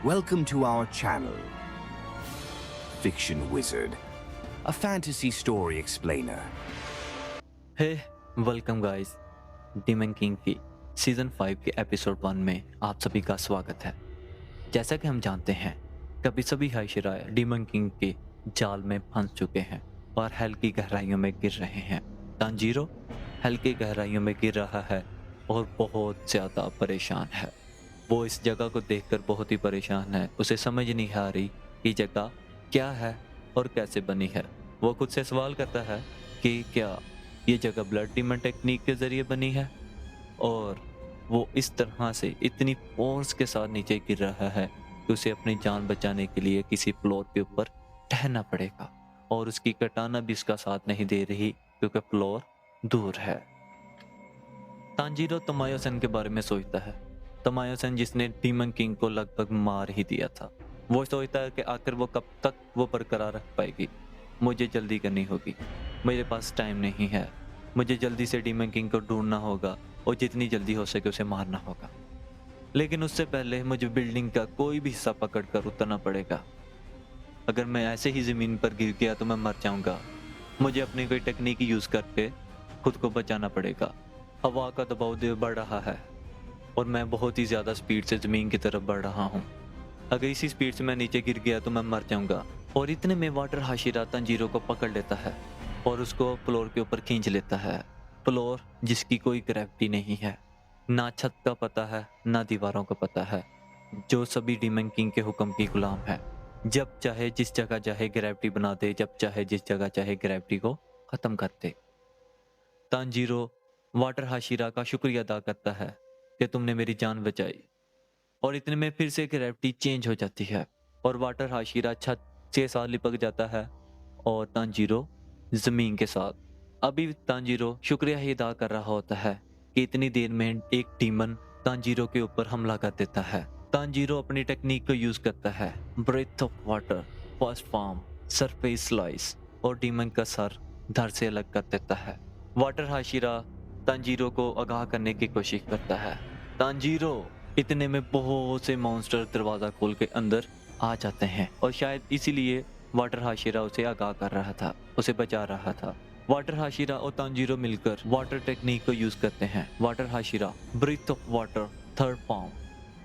Welcome to our channel, Fiction Wizard, a fantasy story explainer. Hey welcome guys, demon king की season 5 के episode 1 में आप सभी का स्वागत है। जैसा कि हम जानते हैं, कभी सभी हाशिराए डीमन किंग के जाल में फंस चुके हैं और हेल की गहराइयों में गिर रहे हैं। तांजीरो हेल की गहराइयों में गिर रहा है और बहुत ज़्यादा परेशान है। वो इस जगह को देखकर बहुत ही परेशान है। उसे समझ नहीं आ रही कि जगह क्या है और कैसे बनी है। वो खुद से सवाल करता है कि क्या ये जगह ब्लड डीमन टेक्निक के जरिए बनी है, और वो इस तरह से इतनी फोर्स के साथ नीचे गिर रहा है कि उसे अपनी जान बचाने के लिए किसी फ्लोर के ऊपर ठहरना पड़ेगा, और उसकी कटाना भी उसका साथ नहीं दे रही क्योंकि फ्लोर दूर है। तांजीरो तमायोसन के बारे में सोचता है। तमायोसन जिसने डीमन किंग को लगभग मार ही दिया था। वो सोचता है कि आखिर वो कब तक वो बरकरार रख पाएगी। मुझे जल्दी करनी होगी, मेरे पास टाइम नहीं है। मुझे जल्दी से डीमन किंग को ढूंढना होगा और जितनी जल्दी हो सके उसे मारना होगा। लेकिन उससे पहले मुझे बिल्डिंग का कोई भी हिस्सा पकड़ कर उतरना पड़ेगा। अगर मैं ऐसे ही ज़मीन पर गिर गया तो मैं मर जाऊंगा। मुझे अपनी कोई टेक्निक यूज़ करके खुद को बचाना पड़ेगा। हवा का दबाव बढ़ रहा है और मैं बहुत ही ज़्यादा स्पीड से ज़मीन की तरफ बढ़ रहा हूँ। अगर इसी स्पीड से मैं नीचे गिर गया तो मैं मर जाऊंगा। और इतने में वाटर हाशिरा तांजीरो को पकड़ लेता है और उसको फ्लोर के ऊपर खींच लेता है। फ्लोर जिसकी कोई ग्रेविटी नहीं है, ना छत का पता है ना दीवारों का पता है, जो सभी डीमन किंग के हुक्म की गुलाम है। जब चाहे जिस जगह चाहे ग्रेविटी बना दे, जब चाहे जिस जगह चाहे ग्रेविटी को खत्म कर दे। तांजीरो वाटर हाशिरा का शुक्रिया अदा करता है कि तुमने मेरी जान बचाई। और इतने में फिर से ग्रेविटी चेंज हो जाती है और वाटर हाशिरा छत से साथ लिपक जाता है और तांजीरो जमीन के साथ। अभी तांजीरो शुक्रिया ही अदा कर रहा होता है कि इतनी देर में एक डीमन तांजीरो के ऊपर हमला कर देता है। तांजीरो अपनी टेक्निक को यूज करता है, breath of water, first form, surface slice, और डीमन का सर धड़ से अलग कर देता है। वाटर हाशिरा तांजीरो को आगाह करने की कोशिश करता है। तांजीरो, इतने में बहुत से मॉन्स्टर दरवाजा खोल के अंदर आ जाते हैं और शायद इसीलिए वाटर हाशिरा उसे आगाह कर रहा था, उसे बचा रहा था। वाटर हाशिरा और तांजीरो मिलकर वाटर टेक्निक को यूज करते हैं। Water Hashira breath of water third form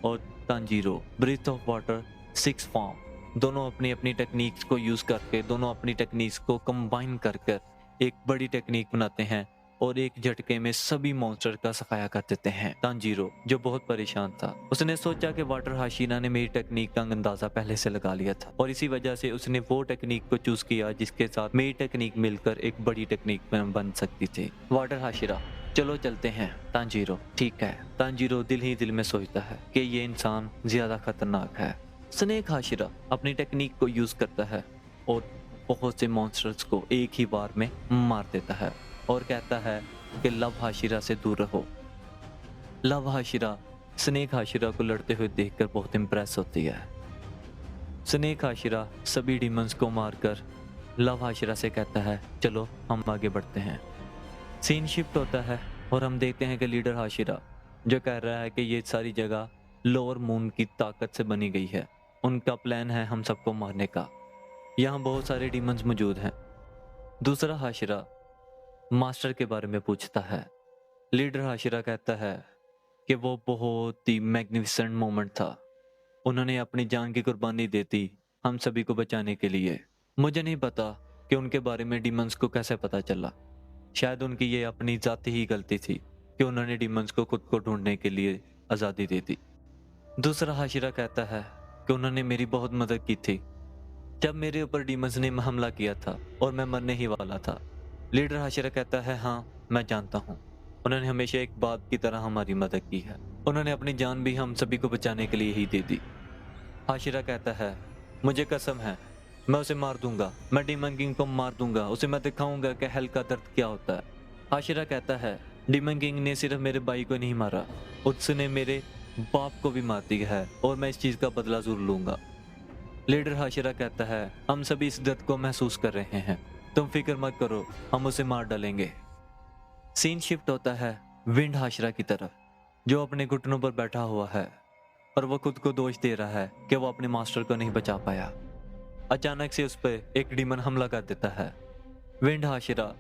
और Tanjiro breath of water six form, दोनों अपनी अपनी टेक्निक्स को यूज करके, दोनों अपनी टेक्निक्स को कंबाइन कर एक बड़ी टेक्निक बनाते हैं और एक झटके में सभी मॉन्स्टर का सफाया कर देते हैं। तांजीरो जो बहुत परेशान था, उसने सोचा कि वाटर हाशिरा ने मेरी टेक्निक का अंदाजा पहले से लगा लिया था और इसी वजह से उसने वो टेक्निक को चूज किया जिसके साथ मेरी टेक्निक मिलकर एक बड़ी टेक्निक बन सकती थी। वाटर हाशिरा, चलो चलते हैं। तांजीरो, ठीक है। तांजीरो दिल ही दिल में सोचता है कि ये इंसान ज्यादा खतरनाक है। स्नेक हाशिरा अपनी टेक्निक को यूज करता है और बहुत से मॉन्स्टर्स को एक ही बार में मार देता है और कहता है कि लव हाशिरा से दूर रहो। लव हाशिरा स्नेक हाशिरा को लड़ते हुए देखकर बहुत इंप्रेस होती है। स्नेक हाशिरा सभी डीमंस को मारकर लव हाशिरा से कहता है चलो हम आगे बढ़ते हैं। सीन शिफ्ट होता है और हम देखते हैं कि लीडर हाशिरा जो कह रहा है कि ये सारी जगह लोअर मून की ताकत से बनी गई है। उनका प्लान है हम सबको मारने का। यहाँ बहुत सारे डीमंस मौजूद हैं। दूसरा हाशिरा मास्टर के बारे में पूछता है। लीडर हाशिरा कहता है कि वो बहुत ही मैग्निफिसेंट मोमेंट था। उन्होंने अपनी जान की कुर्बानी दे दी हम सभी को बचाने के लिए। मुझे नहीं पता कि उनके बारे में डीमंस को कैसे पता चला। शायद उनकी ये अपनी जाती ही गलती थी कि उन्होंने डीमंस को खुद को ढूंढने के लिए आज़ादी दे दी। दूसरा हाशिरा कहता है कि उन्होंने मेरी बहुत मदद की थी जब मेरे ऊपर डीमंस ने हमला किया था और मैं मरने ही वाला था। लीडर हाशिरा कहता है हाँ मैं जानता हूँ, उन्होंने हमेशा एक बाप की तरह हमारी मदद की है। उन्होंने अपनी जान भी हम सभी को बचाने के लिए ही दे दी। हाशिरा कहता है मुझे कसम है मैं उसे मार दूंगा, मैं डीमन किंग को मार दूंगा, उसे मैं दिखाऊंगा कि हेल का दर्द क्या होता है। हाशिरा कहता है डीमन किंग ने सिर्फ मेरे भाई को नहीं मारा, उसने मेरे बाप को भी मार दिया है और मैं इस चीज का बदला जरूर लूंगा। लीडर हाशिरा कहता है हम सभी इस दर्द को महसूस कर रहे हैं, तुम फिक्र मत करो, हम उसे मार डालेंगे। सीन शिफ्ट होता है विंड हाशिरा की तरफ जो अपने घुटनों पर बैठा हुआ है। और वो खुद को दोष दे रहा है कि वो अपने मास्टर को नहीं बचा पाया। अचानक से उस पर एक डीमन हमला कर देता है। विंड हाशिरा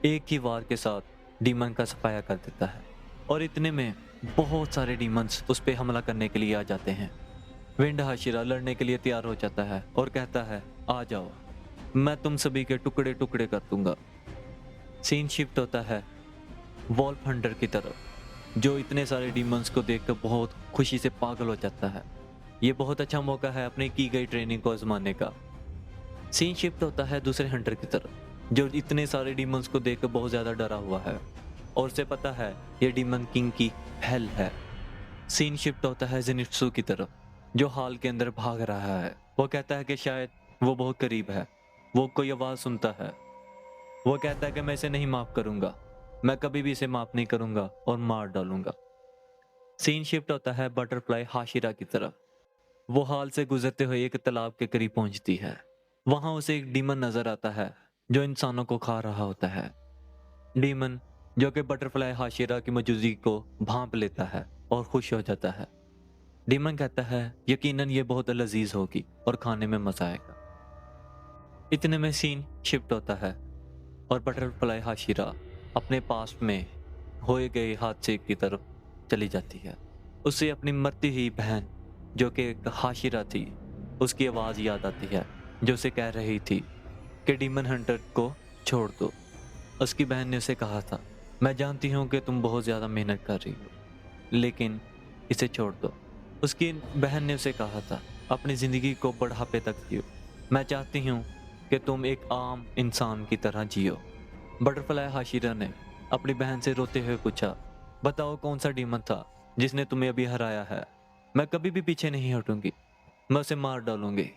एक ही वार के साथ डीमन का सफाया कर देता है और इतने में बहुत सारे डीमंस उस पर हमला करने के लिए आ जाते हैं। विंड हाशिरा लड़ने के लिए तैयार हो जाता है और कहता है, आ जाओ, मैं तुम सभी के टुकड़े टुकड़े कर दूंगा। सीन शिफ्ट होता है वॉल्फ हंटर की तरफ, जो इतने सारे डीमंस को देखकर बहुत खुशी से पागल हो जाता है। ये बहुत अच्छा मौका है अपनी की गई ट्रेनिंग को आजमाने का। सीन शिफ्ट होता है दूसरे हंटर की तरफ, जो इतने सारे डीमंस को देखकर बहुत ज़्यादा डरा हुआ है और उसे पता है ये डीमन किंग की हेल है। सीन शिफ्ट होता है जेनित्सु की तरफ, जो हाल के अंदर भाग रहा है। वो कहता है कि शायद वो बहुत करीब है। वो कोई आवाज़ सुनता है। वो कहता है कि मैं इसे नहीं माफ़ करूँगा, मैं कभी भी इसे माफ़ नहीं करूँगा और मार डालूंगा। सीन शिफ्ट होता है बटरफ्लाई हाशिरा की तरफ। वो हाल से गुजरते हुए एक तालाब के करीब पहुंचती है। वहां उसे एक डीमन नजर आता है जो इंसानों को खा रहा होता है। डीमन जो कि बटरफ्लाई हाशिरा की मौजूदगी को भांप लेता है और खुश हो जाता है। डीमन कहता है, यकीनन ये बहुत लजीज होगी और खाने में मजा आएगा। इतने में सीन शिफ्ट होता है और बटरफ्लाई हाशिरा अपने पास में होए गए हादसे की तरफ चली जाती है। उसे अपनी मरती हुई बहन जो कि एक हाशिरा थी, उसकी आवाज़ याद आती है जो उसे कह रही थी कि डीमन हंटर को छोड़ दो। उसकी बहन ने उसे कहा था, मैं जानती हूँ कि तुम बहुत ज़्यादा मेहनत कर रही हो, लेकिन इसे छोड़ दो। उसकी बहन ने उसे कहा था, अपनी ज़िंदगी को बढ़ापे तक जियो, मैं चाहती हूँ कि तुम एक आम इंसान की तरह जियो। बटरफ्लाई हाशिरा ने अपनी बहन से रोते हुए पूछा, बताओ कौन सा डीमन था जिसने तुम्हें अभी हराया है? मैं कभी भी पीछे नहीं हटूंगी, मैं उसे मार डालूंगी।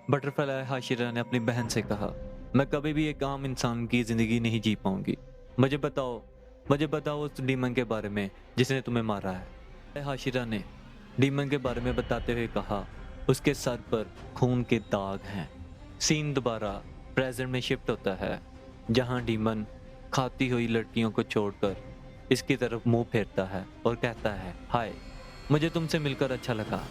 बटरफ्लाई हाशिरा ने अपनी बहन से कहा, मैं कभी भी एक आम इंसान की जिंदगी नहीं जी पाऊंगी, मुझे बताओ उस डीमन के बारे में जिसने तुम्हें मारा है। हाशिरा ने डीमन के बारे में बताते हुए कहा, उसके सर पर खून के दाग हैं। सीन दोबारा प्रेजेंट में शिफ्ट होता है, जहां डीमन खाती हुई लड़कियों को छोड़कर इसकी तरफ मुंह फेरता है और कहता है, हाय, मुझे तुमसे मिलकर अच्छा लगा,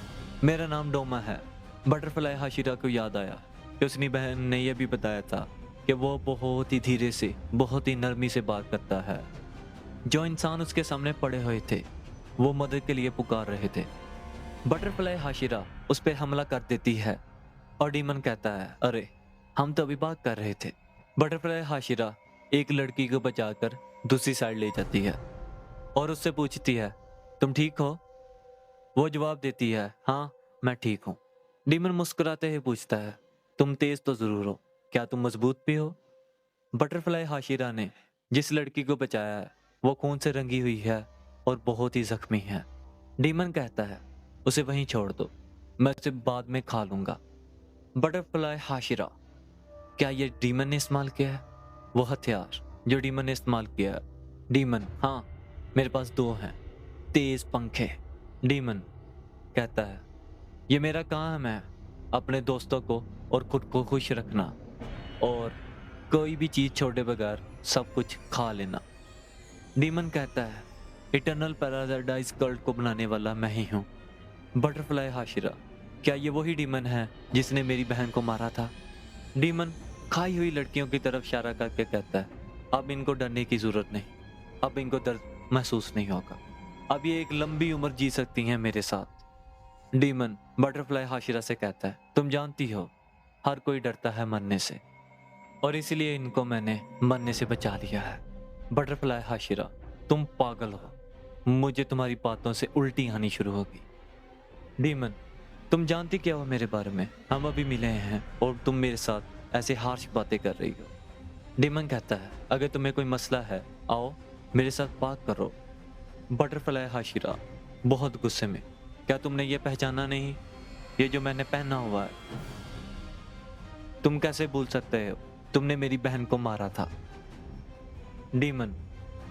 मेरा नाम डोमा है। बटरफ्लाई हाशिरा को याद आया कि उसकी बहन ने यह भी बताया था कि वो बहुत ही धीरे से, बहुत ही नरमी से बात करता है। जो इंसान उसके सामने पड़े हुए थे वो मदद के लिए पुकार रहे थे। बटरफ्लाई हाशिरा उस पर हमला कर देती है और डीमन कहता है, अरे हम तो अभी बात कर रहे थे। बटरफ्लाई हाशिरा एक लड़की को बचाकर दूसरी साइड ले जाती है और उससे पूछती है, तुम ठीक हो? वो जवाब देती है, हाँ मैं ठीक हूँ। डीमन मुस्कुराते हुए पूछता है, तुम तेज तो जरूर हो, क्या तुम मजबूत भी हो? बटरफ्लाई हाशिरा ने जिस लड़की को बचाया है वो खून से रंगी हुई है और बहुत ही जख्मी है। डीमन कहता है, उसे वहीं छोड़ दो, मैं उसे बाद में खा लूंगा। बटरफ्लाई हाशिरा, क्या ये डीमन ने इस्तेमाल किया है? वो हथियार जो डीमन ने इस्तेमाल किया है? डीमन, हाँ मेरे पास 2 हैं, तेज पंखे। डीमन कहता है, ये मेरा काम है, अपने दोस्तों को और खुद को खुश रखना और कोई भी चीज छोड़े बगैर सब कुछ खा लेना। डीमन कहता है, इटर्नल पैराडाइज कल्ट को बनाने वाला मैं ही हूँ। बटरफ्लाई हाशिरा, क्या ये वही डीमन है जिसने मेरी बहन को मारा था? डीमन खाई हुई लड़कियों की तरफ इशारा करके कहता है, अब इनको डरने की जरूरत नहीं, अब इनको दर्द महसूस नहीं होगा, अब ये एक लंबी उम्र जी सकती हैं मेरे साथ। डीमन बटरफ्लाई हाशिरा से कहता है, तुम जानती हो हर कोई डरता है मरने से और इसलिए इनको मैंने मरने से बचा लिया है। बटरफ्लाई हाशिरा, तुम पागल हो, मुझे तुम्हारी बातों से उल्टी आनी शुरू होगी। डीमन, तुम जानती क्या हो मेरे बारे में? हम अभी मिले हैं और तुम मेरे साथ ऐसे हार्श बातें कर रही हो। डीमन कहता है, अगर तुम्हें कोई मसला है आओ मेरे साथ बात करो। बटरफ्लाई हाशिरा बहुत गुस्से में, क्या तुमने ये पहचाना नहीं, ये जो मैंने पहना हुआ है? तुम कैसे भूल सकते हो, तुमने मेरी बहन को मारा था। डीमन,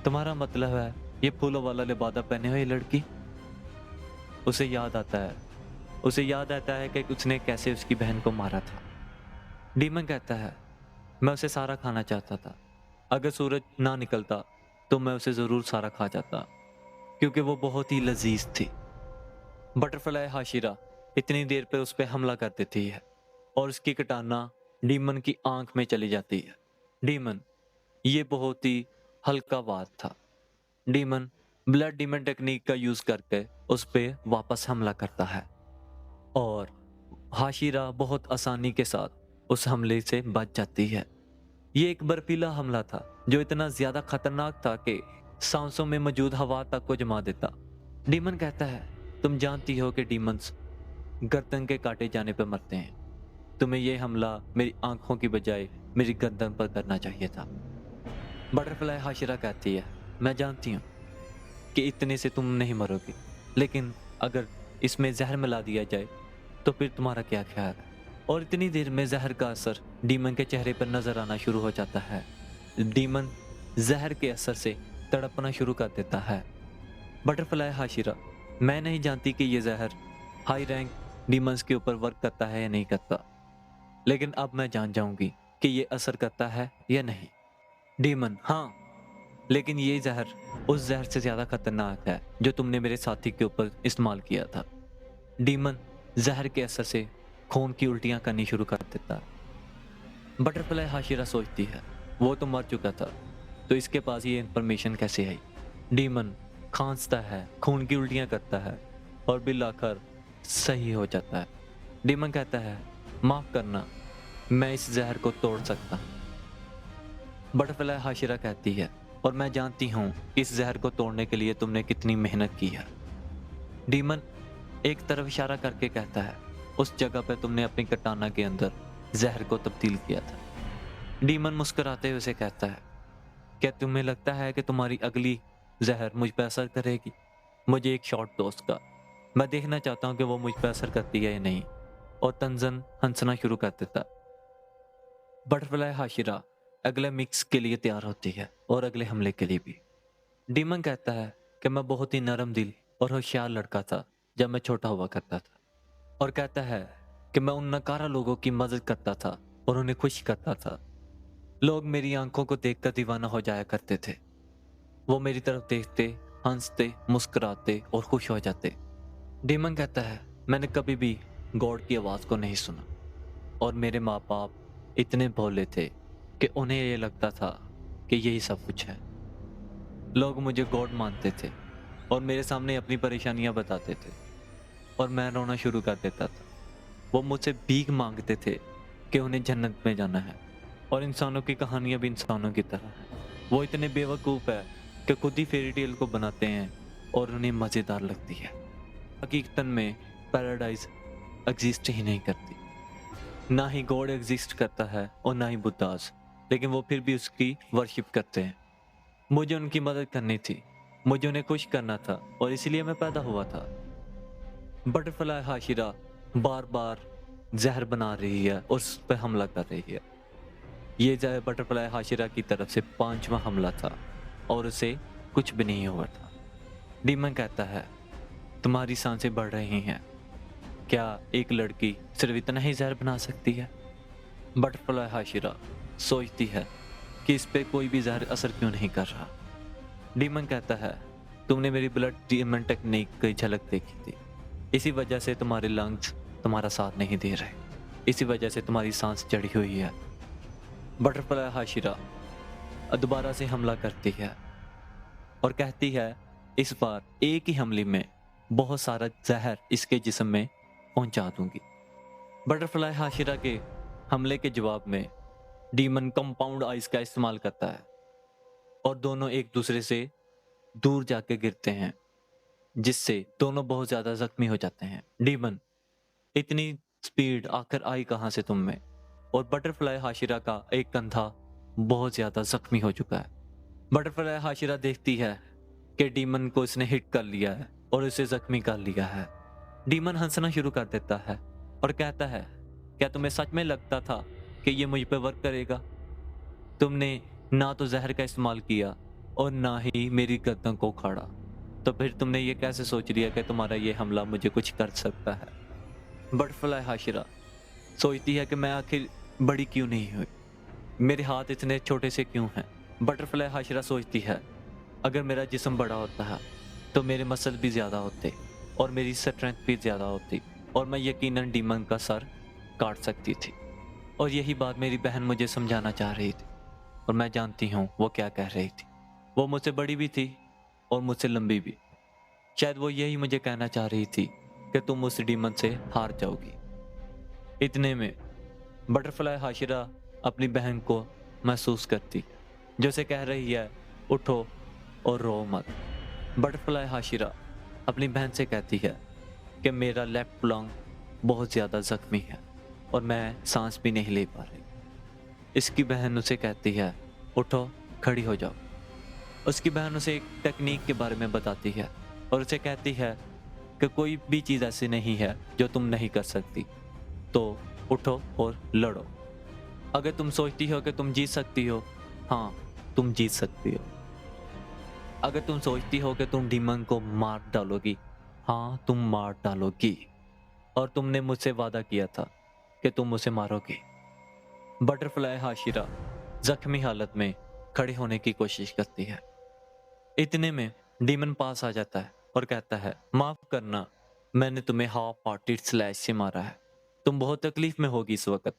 तुम्हारा मतलब है ये फूलों वाला लिबादा पहने हुए लड़की? उसे याद आता है कि उसने कैसे उसकी बहन को मारा था। डीमन कहता है, मैं उसे सारा खाना चाहता था, अगर सूरज ना निकलता तो मैं उसे जरूर सारा खा जाता, क्योंकि वो बहुत ही लजीज थी। बटरफ्लाई हाशिरा इतनी देर पे उस पर हमला कर देती है और उसकी कटाना डीमन की आंख में चली जाती है। डीमन ये बहुत ही हल्का वार था। डीमन ब्लड डीमन टेक्निक का यूज करके उस पे वापस हमला करता है और हाशिरा बहुत आसानी के साथ उस हमले से बच जाती है। ये एक बर्फीला हमला था जो इतना ज्यादा खतरनाक था कि सांसों में मौजूद हवा तक को जमा देता। डीमन कहता है, तुम जानती हो कि डीमंस गर्दन के काटे जाने पर मरते हैं। तुम्हें यह हमला मेरी आंखों की बजाय मेरी गर्दन पर करना चाहिए था। बटरफ्लाई हाशिरा कहती है, मैं जानती हूँ कि इतने से तुम नहीं मरोगे, लेकिन अगर इसमें जहर मिला दिया जाए तो फिर तुम्हारा क्या ख्याल है? और इतनी देर में जहर का असर डीमन के चेहरे पर नजर आना शुरू हो जाता है। डीमन जहर के असर से तड़पना शुरू कर देता है। बटरफ्लाई हाशिरा, मैं नहीं जानती कि ये जहर हाई रैंक डीमंस के ऊपर वर्क करता है या नहीं करता, लेकिन अब मैं जान जाऊंगी कि ये असर करता है या नहीं। डीमन, हाँ, लेकिन ये जहर उस जहर से ज्यादा खतरनाक है जो तुमने मेरे साथी के ऊपर इस्तेमाल किया था। डीमन जहर के असर से खून की उल्टियां करनी शुरू कर देता है। बटरफ्लाई हाशिरा सोचती है, वो तो मर चुका था, तो इसके पास ये इंफॉर्मेशन कैसे आई? डीमन खांसता है, खून की उल्टियां करता है और बिल आकर सही हो जाता है। डीमन कहता है, माफ करना, मैं इस जहर को तोड़ सकता हूं। बटरफ्लाई हाशिरा कहती है, और मैं जानती हूं इस जहर को तोड़ने के लिए तुमने कितनी मेहनत की है। डीमन एक तरफ इशारा करके कहता है, उस जगह पर तुमने अपनी कटाना के अंदर जहर को तब्दील किया था। डीमन मुस्कुराते हुए उसे कहता है, क्या तुम्हें लगता है कि तुम्हारी अगली जहर मुझ पर असर करेगी? मुझे एक शॉट दो उसका, मैं देखना चाहता हूं कि वो मुझ पर असर करती है या नहीं। और तंजन हंसना शुरू कर देता। बटरफ्लाई हाशिरा अगले मिक्स के लिए तैयार होती है और अगले हमले के लिए भी। डीमन कहता है कि मैं बहुत ही नरम दिल और होशियार लड़का था जब मैं छोटा हुआ करता था, और कहता है कि मैं उन नकारा लोगों की मदद करता था और उन्हें खुश करता था। लोग मेरी आंखों को देखकर दीवाना हो जाया करते थे। वो मेरी तरफ देखते, हंसते, मुस्कुराते और खुश हो जाते। डीमन कहता है, मैंने कभी भी गॉड की आवाज को नहीं सुना, और मेरे माँ बाप इतने भोले थे कि उन्हें ये लगता था कि यही सब कुछ है। लोग मुझे गॉड मानते थे और मेरे सामने अपनी परेशानियां बताते थे, और मैं रोना शुरू कर देता था। वो मुझसे भीख मांगते थे कि उन्हें जन्नत में जाना है, और इंसानों की कहानियां भी इंसानों की तरह हैं। वो इतने बेवकूफ़ है कि खुद ही फेरी टेल को बनाते हैं और उन्हें मज़ेदार लगती है। हकीकतन में पैराडाइज एग्जिस्ट ही नहीं करती, ना ही गॉड एग्जिस्ट करता है और ना ही बुद्धास, लेकिन वो फिर भी उसकी वर्शिप करते हैं। मुझे उनकी मदद करनी थी, मुझे उन्हें खुश करना था, और इसलिए मैं पैदा हुआ था। बटरफ्लाई हाशिरा बार बार जहर बना रही है और उस पर हमला कर रही है। ये जहर बटरफ्लाई हाशिरा की तरफ से 5वां हमला था और उसे कुछ भी नहीं हुआ था। डीमन कहता है, तुम्हारी सांसें बढ़ रही हैं, क्या एक लड़की सिर्फ इतना ही जहर बना सकती है? बटरफ्लाई हाशिरा सोचती है कि इस पे कोई भी जहर असर क्यों नहीं कर रहा। डीमन कहता है, तुमने मेरी ब्लड डीमन टेक्निक की झलक देखी थी, इसी वजह से तुम्हारे लंग्स तुम्हारा साथ नहीं दे रहे, इसी वजह से तुम्हारी सांस चढ़ी हुई है। बटरफ्लाई हाशिरा दोबारा से हमला करती है और कहती है, इस बार एक ही हमले में बहुत सारा जहर इसके जिस्म में पहुंचा दूंगी। बटरफ्लाई हाशिरा के हमले के जवाब में डीमन कंपाउंड आइस का इस्तेमाल करता है और दोनों एक दूसरे से दूर जाके गिरते हैं, जिससे दोनों बहुत ज्यादा जख्मी हो जाते हैं। डीमन, इतनी स्पीड आखिर आई कहां से तुम में? और बटरफ्लाई हाशिरा का एक कंधा बहुत ज्यादा जख्मी हो चुका है। बटरफ्लाई हाशिरा देखती है कि डीमन को इसने हिट कर लिया है और इसे जख्मी कर लिया है। डीमन हंसना शुरू कर देता है और कहता है, क्या तुम्हें सच में लगता था कि ये मुझ पर वर्क करेगा? तुमने ना तो जहर का इस्तेमाल किया और ना ही मेरी गर्दन को उखाड़ा, तो फिर तुमने ये कैसे सोच लिया कि तुम्हारा ये हमला मुझे कुछ कर सकता है? बटरफ्लाई हाशिरा सोचती है कि मैं आखिर बड़ी क्यों नहीं हुई, मेरे हाथ इतने छोटे से क्यों हैं? बटरफ्लाई हाशिरा सोचती है, अगर मेरा जिस्म बड़ा होता है तो मेरे मसल भी ज़्यादा होते, और मेरी स्ट्रेंथ भी ज़्यादा होती और मैं यकीनन डीमन का सर काट सकती थी। और यही बात मेरी बहन मुझे समझाना चाह रही थी और मैं जानती हूँ वो क्या कह रही थी। वो मुझसे बड़ी भी थी और मुझसे लंबी भी। शायद वो यही मुझे कहना चाह रही थी कि तुम उस डीमन से हार जाओगी। इतने में बटरफ्लाई हाशिरा अपनी बहन को महसूस करती जो उसे कह रही है, उठो और रो मत। बटरफ्लाई हाशिरा अपनी बहन से कहती है कि मेरा लेफ्ट लंग बहुत ज़्यादा जख्मी है और मैं सांस भी नहीं ले पा रही। इसकी बहन उसे कहती है, उठो, खड़ी हो जाओ। उसकी बहन उसे एक टेक्निक के बारे में बताती है और उसे कहती है कि कोई भी चीज़ ऐसी नहीं है जो तुम नहीं कर सकती, तो उठो और लड़ो। अगर तुम सोचती हो कि तुम जीत सकती हो, हाँ, तुम जीत सकती हो। अगर तुम सोचती हो कि तुम डीमन को मार डालोगी, हाँ, तुम मार डालोगी। और तुमने मुझसे वादा किया था कि तुम उसे मारोगे। बटरफ्लाई हाशिरा जख्मी हालत में खड़े होने की कोशिश करती है। इतने में डीमन पास आ जाता है और कहता है, माफ करना, मैंने तुम्हें हाफ हार्टेड स्लैश से मारा है। तुम बहुत तकलीफ में होगी इस वक्त।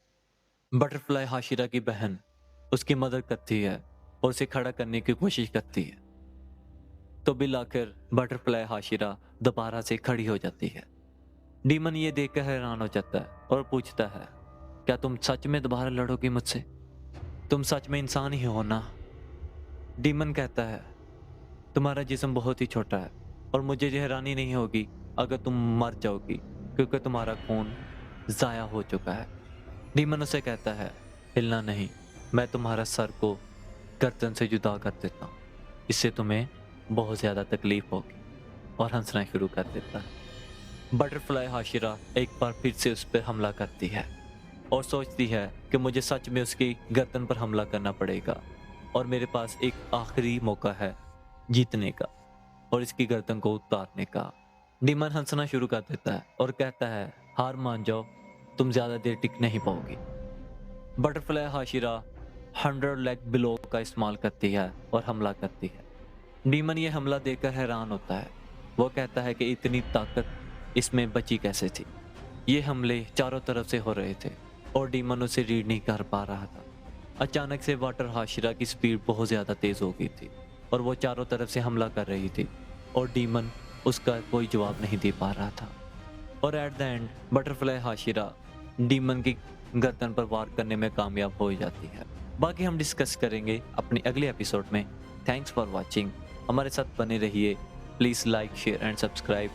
बटरफ्लाई हाशिरा की बहन उसकी मदद करती है और उसे खड़ा करने की कोशिश करती है। तो बिल आकर बटरफ्लाई हाशिरा दोबारा से खड़ी हो जाती है। डीमन ये देखकर हैरान हो जाता है और पूछता है, क्या तुम सच में दोबारा लड़ोगी मुझसे? तुम सच में इंसान ही हो ना? डीमन कहता है, तुम्हारा जिस्म बहुत ही छोटा है और मुझे ये हैरानी नहीं होगी अगर तुम मर जाओगी, क्योंकि तुम्हारा खून ज़ाया हो चुका है। डीमन उसे कहता है, हिलना नहीं, मैं तुम्हारा सर को गर्दन से जुदा कर देता हूँ, इससे तुम्हें बहुत ज़्यादा तकलीफ होगी। और हंसना शुरू कर देता है। बटरफ्लाई हाशिरा एक बार फिर से उस पर हमला करती है और सोचती है कि मुझे सच में उसकी गर्दन पर हमला करना पड़ेगा और मेरे पास एक आखिरी मौका है जीतने का और इसकी गर्दन को उतारने का। डीमन हंसना शुरू कर देता है और कहता है, हार मान जाओ, तुम ज़्यादा देर टिक नहीं पाओगी। बटरफ्लाई हाशिरा 100 लेग ब्लो का इस्तेमाल करती है और हमला करती है। डीमन ये हमला देखकर हैरान होता है। वो कहता है कि इतनी ताकत इसमें बची कैसे थी। ये हमले चारों तरफ से हो रहे थे और डीमन उसे रीड नहीं कर पा रहा था। अचानक से वाटर हाशिरा की स्पीड बहुत ज़्यादा तेज़ हो गई थी और वो चारों तरफ से हमला कर रही थी और डीमन उसका कोई जवाब नहीं दे पा रहा था। और at the end butterfly Hashira demon की गर्दन पर वार करने में कामयाब हो जाती है। बाकी हम डिस्कस करेंगे अपने अगले एपिसोड में। Thanks for watching. हमारे साथ बने रहिए। Please like, share and subscribe.